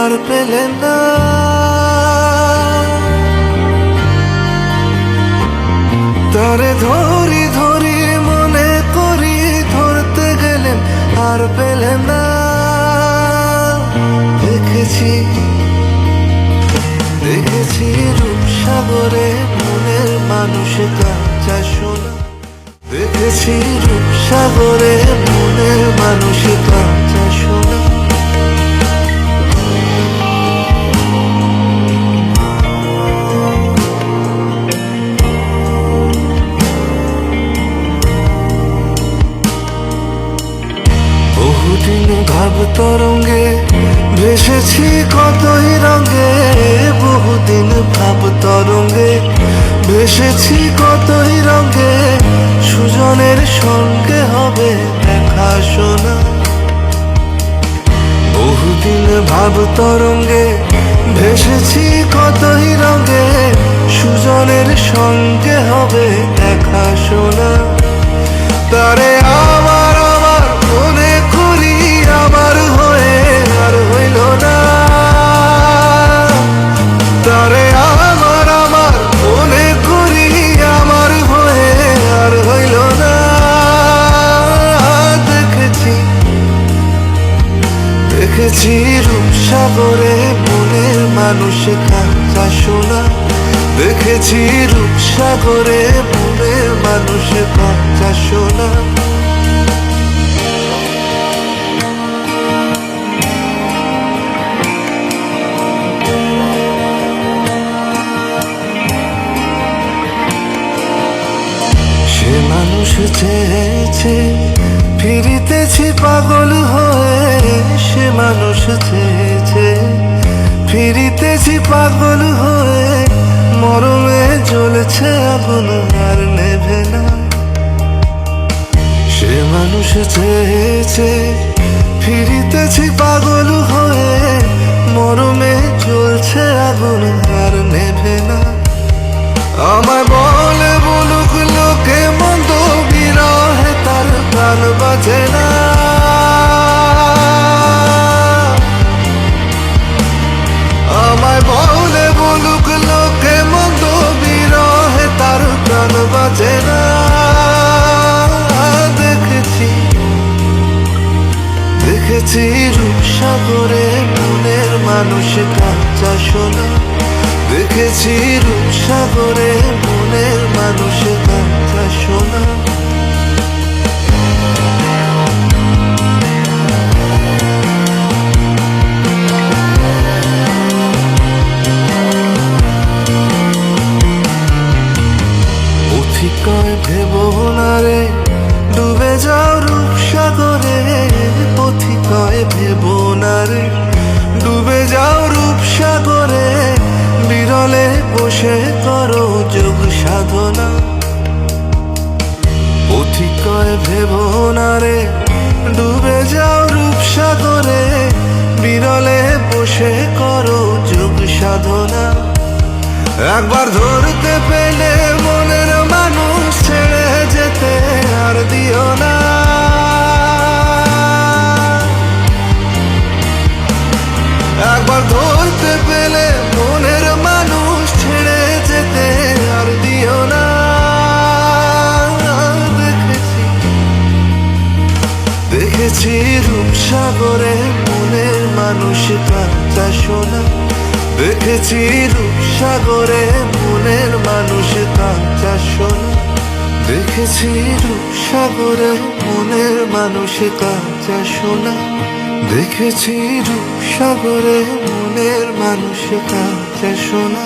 আর পেলে না। তারে ধরি ধরি মনে করি ধরতে গেলেন আর পেলে না। দেখেছি দেখেছি রূপসাগরে মনের মানুষ কাঁচা সোনা। দেখেছি রূপসাগরে মনের মানুষ কাঁচা সোনা। বহুদিন ভাব তরঙ্গে ভেসেছি কতই রঙে। বহুদিন ভাব তরঙ্গে ভেসেছি কতই রঙে। সুজনের সঙ্গে হবে দেখা শোনা। বহুদিন ভাব তরঙ্গে ভেসেছি কতই রঙে। সুজনের সঙ্গে হবে দেখা শোনা। তারে আমার আমার মনে করি আমার হয়ে আর হইল না। তারে আমার আমার মনে করি আমার হয়ে আর হইল না। দেখেছি দেখেছি রূপসাগরে মনের মানুষ কাঁচা সোনা। দেখেছি রূপসাগরে মনের মানুষ কাঁচা সোনা। সে মানুষ চেয়েছে ফিরিতেছি পাগল হয়ে। সে মানুষ চেয়েছে ফিরিতেছি পাগল হয়ে। মরমে জ্বলছে আগুন আর নেভে না। সে মানুষ চেয়েছে ফিরিতেছি পাগল হয়ে। মরমে জ্বলছে আগুন আর নেভে না। আমায় বলে বলুক লোকে মন্দ বিরহে তার প্রাণ বাজে না। আমায় বলে বলুক লোকে মন্দ বিরহে তার প্রাণ বাজে না। দেখেছি দেখেছি রূপসাগরে মনের মানুষ কাঁচা সোনা। দেখেছি রূপসাগরে মনের মানুষ কাঁচা সোনা। পথিকয় ভেবো না রে ডুবে যাও রূপসাগরে। পথিকয় ভেবো না রে ডুবে যাও রূপসাগরে। বিরলে বসে করো যোগ সাধনা। পথিকয় ভেবো না রে ডুবে যাও রূপসাগরে। বিরলে বসে করো যোগ সাধনা। একবার ধরতে পেলে মনের মানুষ ছেড়ে যেতে আর দিও না। একবার ধরতে পেলে মনের মানুষ ছেড়ে যেতে আর দিও না। দেখেছি দেখেছি রূপসাগরে মনের মানুষ কাঁচা সোনা। দেখেছি রূপসাগরে মনের মানুষ কাঁচা সোনা। দেখেছি রূপসাগরে মনের মানুষ কাঁচা সোনা। দেখেছি রূপসাগরে মনের মানুষ কাঁচা সোনা।